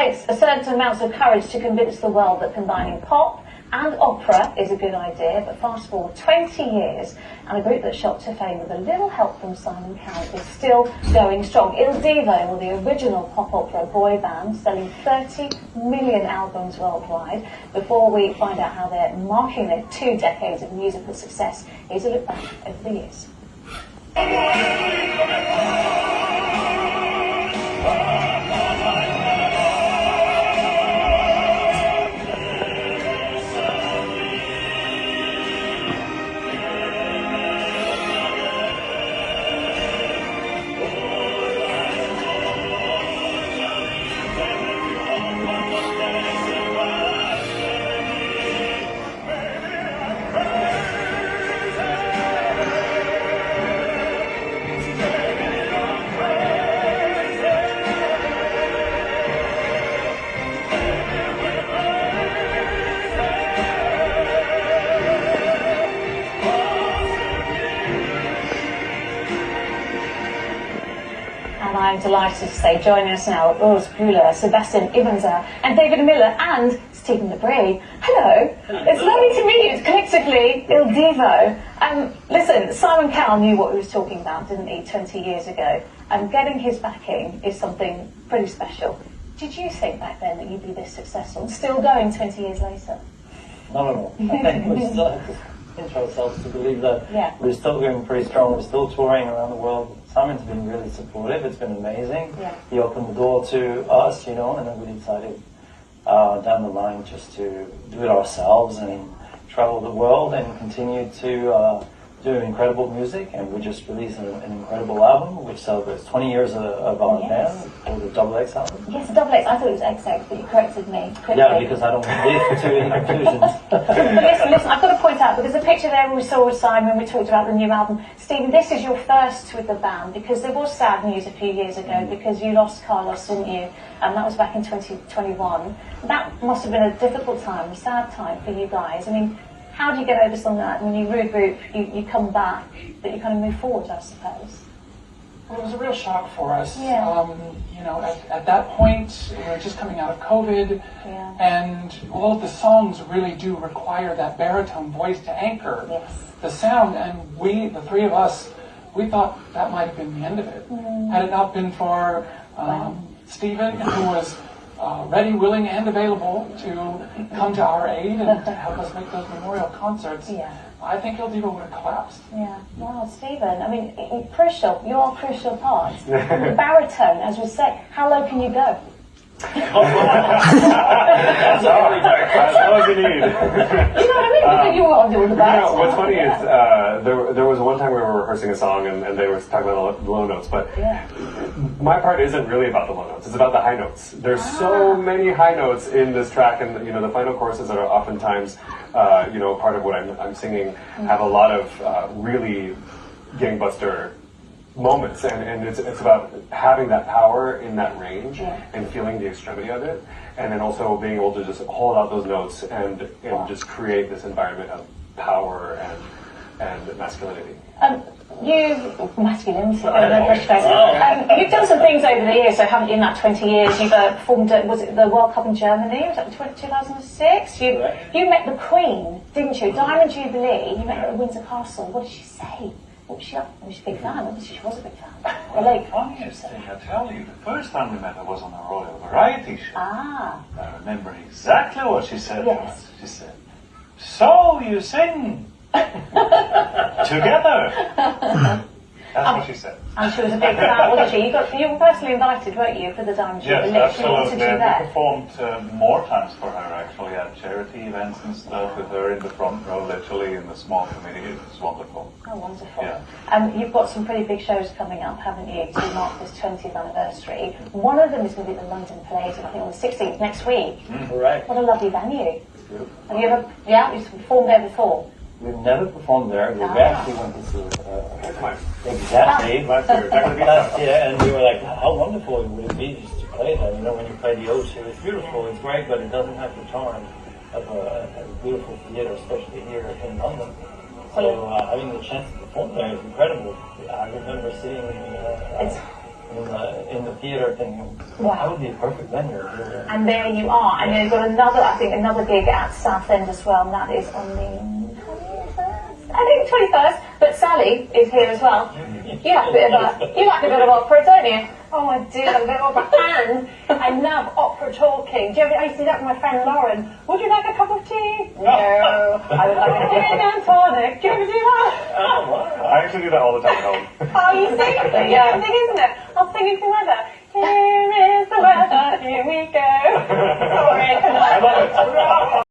takes a certain amount of courage to convince the world that combining pop and opera is a good idea, but fast forward 20 years, and a group that shot to fame with a little help from Simon Cowell is still going strong. Il Divo were the original pop opera boy band, selling 30 million albums worldwide. Before we find out how they're marking their 2 decades of musical success, here's a look back over the years. I'm delighted to say joining us now, Urs Bühler, Sebastian Ibenzer, and David Miller, and Stephen Debris. Hello. It's lovely to meet you collectively, Il Divo. Listen, Simon Cowell knew what he was talking about, didn't he, 20 years ago? And getting his backing is something pretty special. Did you think back then that you'd be this successful and still going 20 years later? Not at all. I think we still have to pinch ourselves to believe that we're still going pretty strong, we're still touring around the world. Simon's been really supportive, it's been amazing. Yeah. He opened the door to us, you know, and then we decided down the line just to do it ourselves and travel the world and continue to do incredible music. And we just released an incredible album which celebrates 20 years of our band, called the Double X album. Yes, Double X. I thought it was XX, but you corrected me quickly. Yeah, because I don't believe to any conclusions. Listen, I've got to point out that there's a picture there we saw with Simon, we talked about the new album. Stephen, this is your first with the band, because there was sad news a few years ago, because you lost Carlos, didn't you? And that was back in 2021. That must have been a difficult time, a sad time for you guys. I mean, how do you get over something like that when you regroup, you come back, but you kind of move forward, I suppose? Well, it was a real shock for us. Yeah. You know, at that point, we were just coming out of COVID, and all of the songs really do require that baritone voice to anchor the sound, and we, the 3 of us, we thought that might have been the end of it. Had it not been for Stephen, who was ready, willing, and available to come to our aid and to help us make those memorial concerts, I think Il Divo would have collapsed. Yeah. Wow, Stephen, I mean, crucial. You are a crucial part. The baritone, as we say, how low can you go? That's all you need. You know what I mean? Because you were on doing the baritone. You know, what's funny is there was one time we were rehearsing a song and they were talking about the low notes, but my part isn't really about the low notes. It's about the high notes. There's so many high notes in this track, and you know the final choruses that are oftentimes you know part of what I'm singing have a lot of really gangbuster moments, and it's about having that power in that range and feeling the extremity of it, and then also being able to just hold out those notes and just create this environment of power and masculinity. Masculinity. You've done some things over the years, so haven't you? In that 20 years, you've performed. Was it the World Cup in Germany? Was that 2006? You met the Queen, didn't you? Diamond Jubilee. You met her at Windsor Castle. What did she say? What was she up? Was she a big fan? Obviously, she was a big fan. Or like, funniest thing I tell you, the first time we met her was on a Royal Variety show. Ah. I remember exactly what she said to Yes. us. She said, "So you sing together?" That's what she said. And she was a big fan, wasn't she? You were personally invited, weren't you, for the Diamond Jubilee? Yes, She wanted absolutely. you And there. we performed more times for her, actually, at charity events and stuff, with her in the front row, literally, in the small committee. It was wonderful. Oh, wonderful. Yeah. You've got some pretty big shows coming up, haven't you, to mark this 20th anniversary. One of them is going to be the London Palladium, I think on the 16th, next week. Correct. What a lovely venue. Beautiful. Have you ever, you've performed there before? We've never performed there. We actually went to see exactly last year, and we were like, how wonderful would it be just to play there? You know, when you play the O2, it's beautiful, it's great, but it doesn't have the charm of a beautiful theatre, especially here in London. So having the chance to perform there is incredible. I remember sitting in the theatre thinking, that would be a perfect venue. And there you are. And you've got another gig at Southend as well, and that is on the 21st. I think 21st, but Sally is here as well. You like a bit of opera, don't you? Oh, I do love a bit of opera. And I love opera talking. Do you ever, I used to do that with my friend Lauren. Would you like a cup of tea? No. I would like a gin and tonic. Do you ever do that? I actually do that all the time at home. Oh, you sing? Yeah. It's a thing, isn't it? I'll sing it to weather. Here is the weather. Here we go. Sorry. I love it.